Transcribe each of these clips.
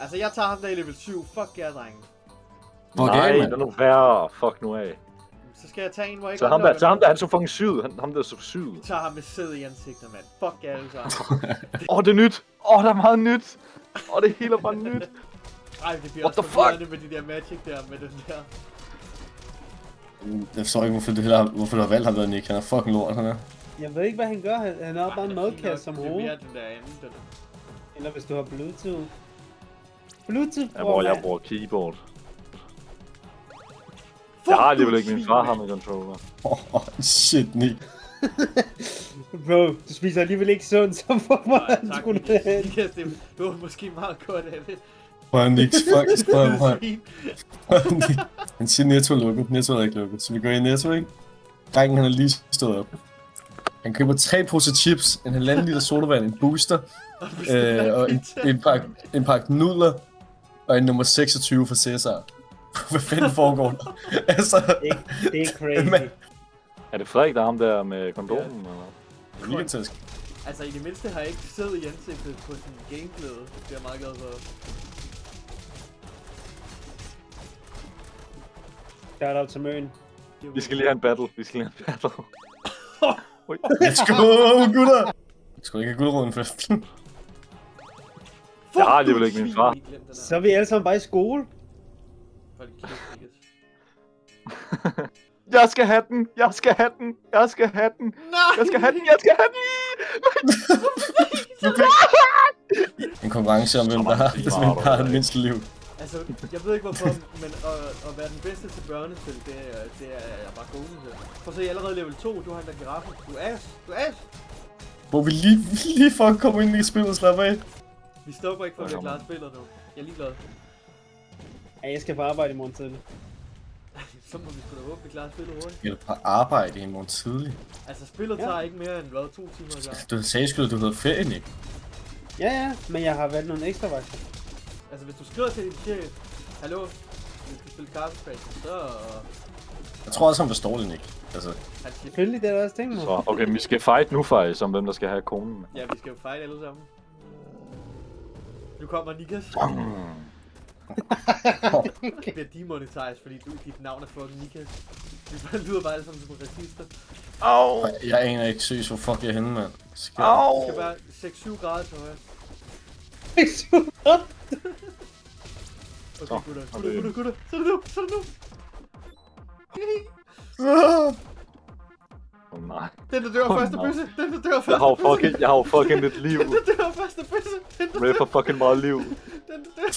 Altså, jeg tager ham der i level 7. Fuck jer, drenge. Hvor Nej, gav det er nu værre. Fuck nu af. Så skal jeg tage en, hvor jeg ikke Så ham der, han så fucking syet. Han der så syet. Vi tager ham med sæd i ansigtet, mand. Fuck jer alle sammen. Det er nyt. Der er meget nyt. Det hele er bare nyt. Ej, det bliver What også the forvirrende med de der magic der, med den der. Jeg forstår ikke, hvorfor du har valgt ham der, Nick. Han er fucking lort, han er. Jeg ved ikke, hvad han gør. Han har bare en madkasse som Det er hoved. mere den der anden, den. Eller hvis du har Bluetooth. Bluetooth, Ja, hvor jeg bruger keyboard. Jeg har alligevel ikke min far har med controller. Shit, Nick. Bro, du spiser alligevel ikke sundt, så hvorfor Nej, han tak, skulle Niklas. Det var måske meget godt af det. Prøv Nick, fuck, prøv. Svin. Nick. Han siger Netto er lukket. Netto er ikke lukket. Så vi går i Netto, ikke? Drengen, han er lige stået op. Han køber 3 poser chips, en 1,5 liter sodavand, en booster, og en pakke nudler, og en nummer 26 for Cæsar. Hvad fanden foregår der? Altså... Det er crazy. Er det Frederik, der er ham der med kondomen, eller? Weekendtask. Altså, i det mindste har jeg ikke sæd i ansigtet på sin gameglæde. Det er jeg meget glad for. Shout out til Møn. Vi skal lige have en battle. Let's go, gutter! Jeg skal ikke have guldråden først. Jeg har alligevel ikke min far. Så er vi alle sammen bare i skole. Hold kæft, Niklas. Jeg skal have den! Nej! Jeg skal have den! En konkurrence om, hvem der har det mindste liv. Altså, jeg ved ikke hvorfor, men at være den bedste til børnespil, det er jeg bare god til. For så er jeg allerede level 2, du har den der giraffe. Du er as! Hvor vi lige for at komme ind i spillet og slappe af. Vi stopper ikke for at vi har klaret spillet nu. Jeg er ligeglad. Ja, jeg skal på arbejde i morgen tidlig. Så må vi sgu da håbe, vi klarer spillet hurtigt. Eller på arbejde i morgen tidlig. Altså, spillet tager ikke mere end, 2 timer at klare. Du sagde sgu, at du havde ferie, Nick. Ja, men jeg har valgt nogle ekstra vagter. Altså, hvis du skriver til din chef, hallo, vi skal spille Counter-Strike, så... Jeg tror også, han forstår det, Nick. Altså... Han siger, Selvfølgelig, det er der også tænkt mig. Så, okay, vi skal fight nu faktisk, om hvem der skal have konen. ja, vi skal jo fight alle sammen. Nu kommer Niklas. Det bliver demonetized, fordi dit navn er fucking Niklas. Vi lyder bare alle sammen som racister. Jeg aner ikke seriøst, hvor fuck jeg er henne, mand. Det skal være 6-7 grader til højre. Okay, gutter. Så er det nu. Nej. Den der dør første bøsse. Jeg har jo fucking lidt liv. Den der dør første bøsse. Ready for fucking meget liv. Den der dør.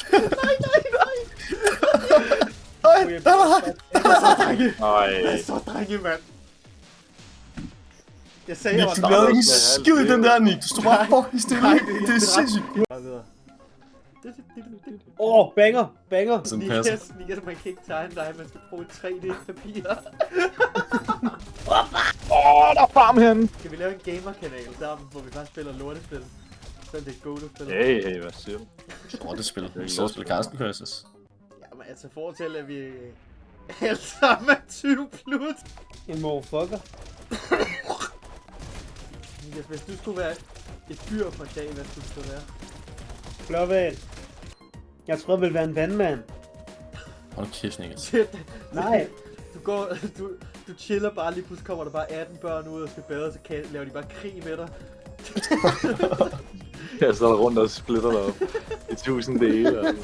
Nej. Nej. Så drenge, mand. Jeg sagde, Nick, du lavede ingen skid i den der, Nick. Du stod bare fucking stille. Det er sindssygt. Banger. Sådan passer. Niklas, man kan ikke tegne dig, man skal bruge et 3D-papir. Der er farm herinde. Skal vi lave en gamer-kanal sammen, hvor vi bare spiller lortespil? Så er det et go-to-spil. Hey, hvad siger du? Rottespil. Vi sidder og spiller Carsten Curses. Jamen altså, forestil at vi alle sammen er 20 plus. En motherfucker. Niklas, hvis du skulle være et dyr for en dag, hvad skulle du så være? Blåval. Jeg tror, jeg vil være en vandmand. Hold kæft, Nick. Nej. Du chiller bare, lige pludselig kommer der bare 18 børn ud og skal bade, så laver de bare krig med dig. Jeg står rundt og splitter dig op i 1000 dele.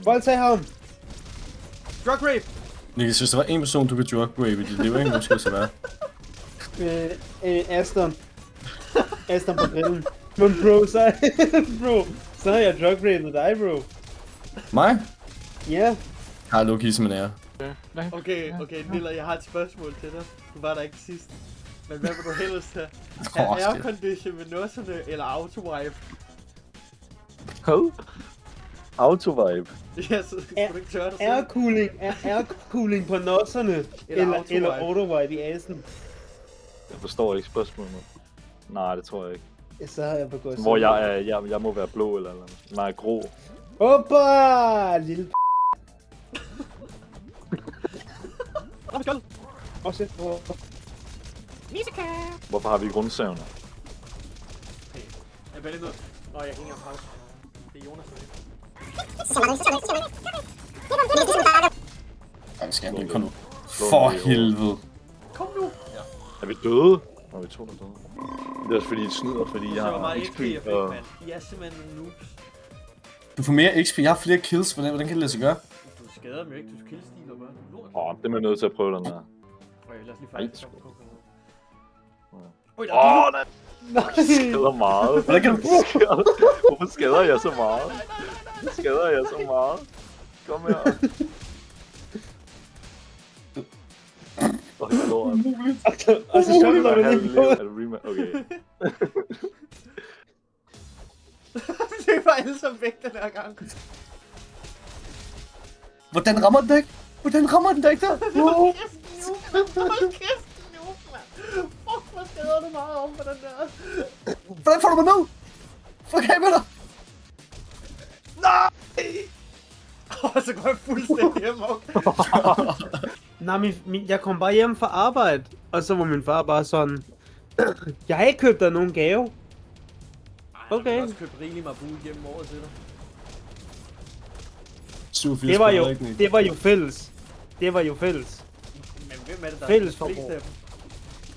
Voldtag ham. Drug rape! Nick, hvis der var en person, du kunne drug rape i dit liv, ikke? Måske så være. Aston. Aston på grillen. Men bro, så har jeg drug rape med dig, bro. Mig? Ja. Har Loki som en ære. Okay, Nilla, jeg har et spørgsmål til dig. Du var der ikke sidst. Men hvad vil du helst have? Aircondition med nusserne eller autowipe? Autovibe. Ja, så skal du ikke tørre dig selv. Aircooling på nosserne. Eller autowipe i asen. Jeg forstår ikke spørgsmålet. Nej, det tror jeg ikke. Så har jeg begået Hvor jeg må være blå eller noget. Nej, grå. Hoppa! Lille Skål! Også Hvorfor har vi grundsævner? Jeg er bare lidt nødt. Jeg hænger pause. Det er Jonas, der ikke. Ej, skal han kom nu. For helvede. Kom nu! Er vi døde? Nå, vi to der døde. Det er også fordi, I snyder, fordi jeg Så hvor har meget XP XP jeg fik, og... mand. I er simpelthen nogle noobs. Du får mere XP, jeg har flere kills, hvordan kan det lade sig gøre? Du skader dem jo ikke, du killstealer bare. Lort. Det er man nødt til at prøve den der. Okay, lad os lige Ej, faktisk. sgu. Oj, der er Det skader meget. Hvordan kan du... Hvorfor skader jeg så meget? Hvorfor skader jeg så meget? Kom her. Fuck, lort. Og så jumper man lige på. Er det rematch? Okay. Det var alle sammen væk den her gang. Hvordan rammer den dig ikke? Hvordan rammer den dig ikke der? Hold kæft, noob, mand. Hold kæft, noob, mand. Fuck, hvor skader du meget om på den der. Hvordan får du mig nu? Fuck af med dig! Så går jeg fuldstændig hjem, okay. Nej, jeg kom bare hjem fra arbejde, og så var min far bare sådan... Jeg har ikke købt dig nogen gave. Okay. Jeg har også købt rigeligt Mabu gennem året til dig. 87 Det var jo fælles. Det var jo fælles. Men hvem er det, der Fælles er flest forbrug. af dem?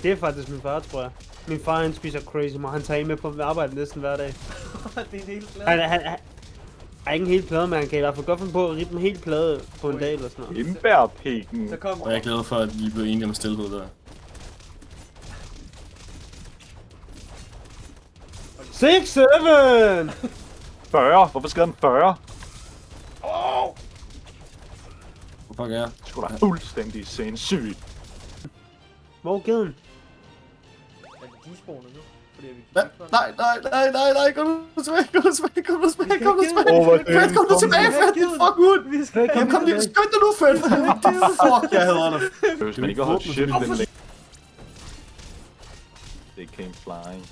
Det er faktisk min far, tror jeg. Min far, han spiser crazy meget. Han tager med på arbejde næsten hver dag. Det er en hel plade. Han er ikke en hel plade, men han kan i hvert fald godt finde på at rippe en hel plade på en dag eller sådan noget. Hindbærpikken. Så kom. Og jeg er glad for, at vi blev enige om stillhed der. 6-7! 40. Hvorfor skal den 40? Hvor fuck er jeg? Det skulle da fuldstændig sindssygt. Hvor er geden? Er det despawnet nu? Fordi vi Nej, kom nu tilbage, kom nu tilbage. hvor Fred, kom nu tilbage, Fred, din fuck ud. Vi skal Jamen kom lige, skynd dig nu, Fred. Fuck, jeg hader dig. Hvis man ikke har holdt shit i den længe. They came flying.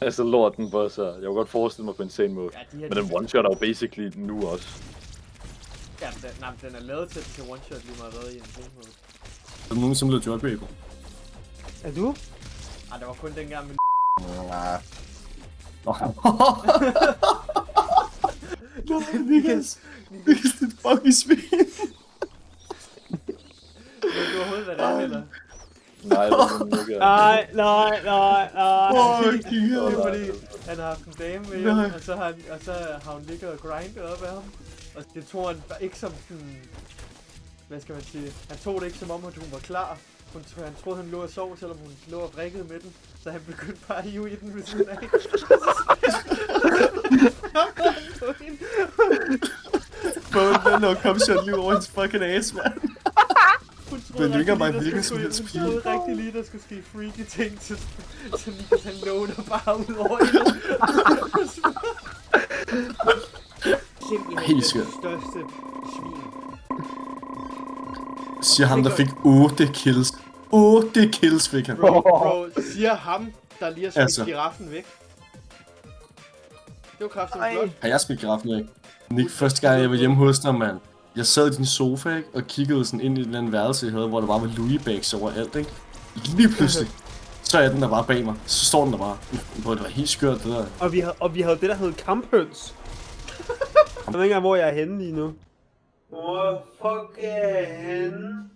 Altså lorten på så. Jeg kunne godt forestille mig på en sen måde. Men den one-shot er jo basically nu også. Ja, den er lavet til one-shot lige meget hvad i en sen måde. Er der nogen, som blev jogger på? Er du? Ej, det var kun dengang med Nej. Niklas, det er fucking svin. du overhovedet været der, eller? Nej, det er den ikke. Nej. Fucking hell. Det er fordi, han har haft en dame med hjem, og så har hun ligget og grindet op af ham. Og det tog han ikke som sådan... Hvad skal man sige? Han tog det ikke som om, at hun var klar. Han troede, han lå og sov, selvom hun lå og vrikkede med den. Så han begyndte bare at hive i den ved siden af. Bogen, den kom shot lige over hendes fucking ass, mand. Hun Men det er ikke bare rigtig hvilken lige, som helst hun pige. troede rigtig lige, der skulle ske freaky ting, så Niklas han lå der bare ud over hende. Simpelthen Helt det skørt. største svin. Siger ham, der fik 8 kills. 8 kills fik han. Bro, siger ham, der lige har smidt Altså. giraffen væk. Det var kraftigt flot. Har jeg smidt giraffen væk? Nick, første gang jeg var hjemme hos dig, mand. Jeg sad i din sofa, ikke, og kiggede sådan ind i et eller andet værelse, jeg havde, hvor der bare var Louis bags overalt, ikke. Lige pludselig, så er den der bare bag mig. Så står den der bare. Bro, det var helt skørt, det der. Og vi havde det, der hed kamphøns. Jeg ved ikke engang, hvor jeg er henne lige nu. Hvor fuck er jeg henne?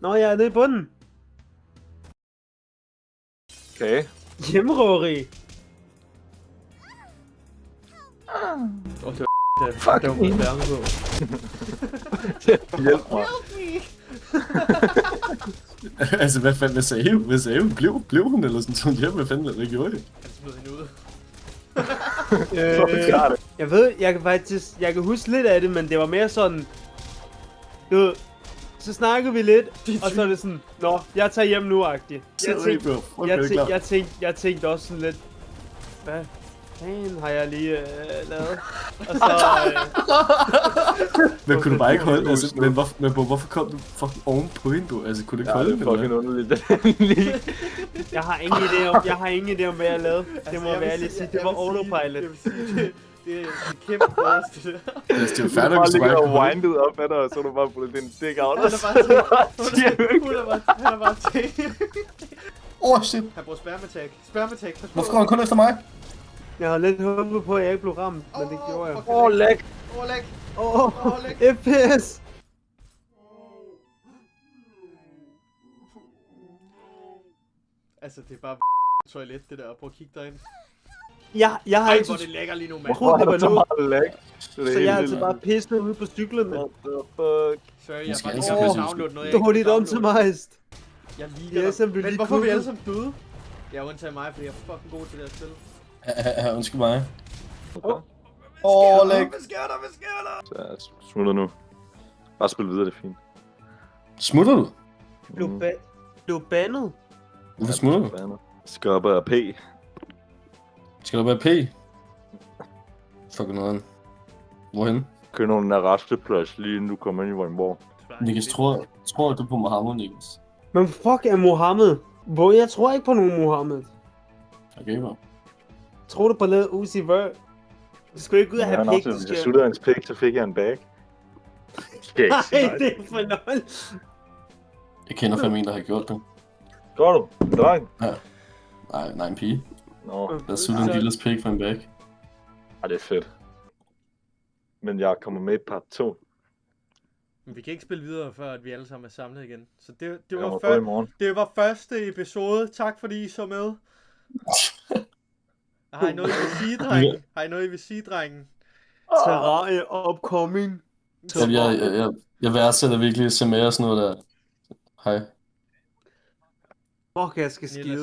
Nå, jeg er nede i bunden. Okay. Hjemmerøveri. Fuck Det var en værre på. Hjælp mig. Altså, hvad fanden, hvad sagde hun? Blev hun, eller sådan sådan hjem? Hvad fanden, hvad gjorde det? Han smed hende ud. Jeg kan huske lidt af det, men det var mere sådan... Du ved, så snakkede vi lidt, og så er det sådan, nå, jeg tager hjem nu-agtigt. Jeg tænkte også sådan lidt, hvad fanden har jeg lige lavet? Og så... Men kunne du bare ikke holde, altså, men hvorfor kom du fucking oven på hende, du? Altså, kunne du ikke holde det hende, er fucking underligt. Jeg har ingen idé om, hvad jeg lavede. Det må være lige sige, det var autopilot. Jeg vil sige, det er en kæmpe bedste, det der. Altså, det er jo Du færdigt, bare hvis du bare ligger ikke og kunne holde. windet op af dig, og så er du bare puttet din dick out. Han er bare til. Åh, shit. Han bruger spermatak. Spermatak, pas på. Hvorfor går han kun efter mig? Jeg har lidt håbet på, at jeg ikke blev ramt, men det gjorde jeg. Lag! Overlæg! FPS! Altså, det er bare toilet, det der. Prøv at kigge derind. Jeg har Ej, altid hvor det lækker lige nu, mand. Jeg troede, det var så noget, meget lag. så jeg har altid bare pisset ude på cyklerne. What the fuck? Sorry, jeg Måske bare altid lige pisse har ud. downloadet noget, jeg ikke Dårligt kunne om downloade. til mig. Jeg liker Ja, dig. som du Men lige hvorfor er vi kunne. alle sammen døde? Jeg er undtaget mig, fordi jeg er fucking god til det her spil. Undskyld mig. Hvad Læg. sker der? Hvad sker der? Så jeg smutter nu. Bare spil videre, det er fint. Smutter du? Blev bandet. Hvorfor smutter du? Skubber og P. Skal du være P? Fuck noget. Hvorhen? Kører nogle af resteplads lige inden du kommer ind i Vordingborg. Niklas, tror du på Mohammed, Niklas? Men fuck er Mohammed? Hvor jeg tror ikke på nogen Mohammed. Okay, bro. Tror du på noget Uzi Vert? Du skal ikke ud og have pik, du Hvis jeg skal... sluttede hans pik, så fik jeg en bag. Skal jeg ikke sige Nej, nej. det er for lol. Jeg kender fandme en, der har gjort det. Går du? Dreng? Nej, en pige. Nå, Der suttede en lille pik for en bag. det er fedt. Men jeg kommer med i part 2. Men vi kan ikke spille videre, før at vi alle sammen er samlet igen. Så det Jeg var, kommer på i morgen. det var første episode. Tak fordi I så med. Har I noget, I vil sige, drenge? Har I noget, I vil sige, drenge? Terrarie upcoming. Jeg værdsætter virkelig at se med og sådan noget der. Hej. Fuck, jeg skal Ellers skide.